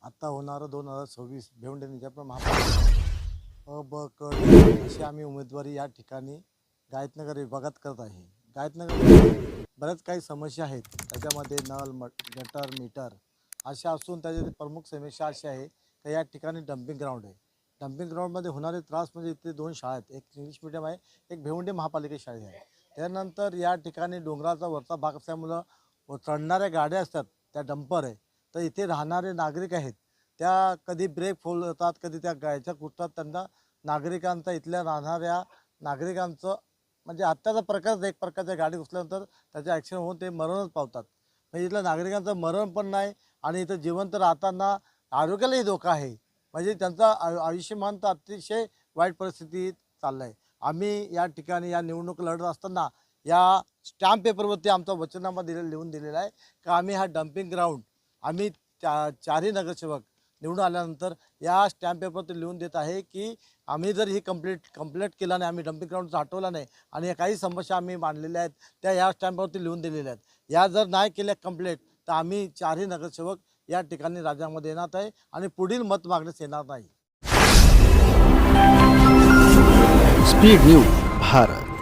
आता होणारं 2026 भेवंडी निजापूर महापालिका अ ब क ड अशी आम्ही उमेदवारी या ठिकाणी गायतनगर विभागात करत आहे. गायतनगर बऱ्याच काही समस्या आहेत. त्याच्यामध्ये नळ गटर मीटर अशा असून त्याच्यातील प्रमुख समस्या अशी आहे की या ठिकाणी डम्पिंग ग्राउंड आहे. डम्पिंग ग्राउंडमध्ये होणारे त्रास म्हणजे इथे 2 शाळा आहेत, एक इंग्लिश मीडियम आहे, एक भेवंडी महापालिका शाळा आहे. त्यानंतर या ठिकाणी डोंगराचा वरचा भाग असल्यामुळं चढणाऱ्या गाड्या असतात त्या डंपर आहे. तर इथे राहणारे नागरिक आहेत त्या कधी ब्रेक फेल होतात, कधी त्या गायच्या कुठतात. त्यांना नागरिकांचा इथल्या राहणाऱ्या नागरिकांचं म्हणजे हत्याचा प्रकारच एक प्रकारच्या गाडी घुसल्यानंतर त्याचे ॲक्सिडेंट होऊन ते मरणच पावतात. म्हणजे इथल्या नागरिकांचं मरण पण नाही आणि इथं जिवंत राहताना आरोग्यालाही धोका आहे. म्हणजे त्यांचा आयुष्यमान तर अतिशय वाईट परिस्थितीत चाललं आहे. आम्ही या ठिकाणी या निवडणूक लढत असताना या स्टॅम्प पेपरवरती आमचा वचननामा लिहून दिलेला आहे की आम्ही हा डम्पिंग ग्राउंड आम्ही चारही नगरसेवक निवडून आल्यानंतर या स्टॅम्प पेपरवरती लिहून देत आहे की आम्ही जर ही कंप्लेंट केला नाही, आम्ही डम्पिंग ग्राउंडचा हटवला नाही आणि काही समस्या आम्ही मांडलेल्या आहेत त्या या स्टॅम्पवरती लिहून दिलेल्या आहेत. या जर नाही केल्या कंप्लेंट तर आम्ही चारही नगरसेवक या ठिकाणी राजीनामा देणार आहे आणि पुढील मत मागण्यास येणार नाही. Speed news Bharat.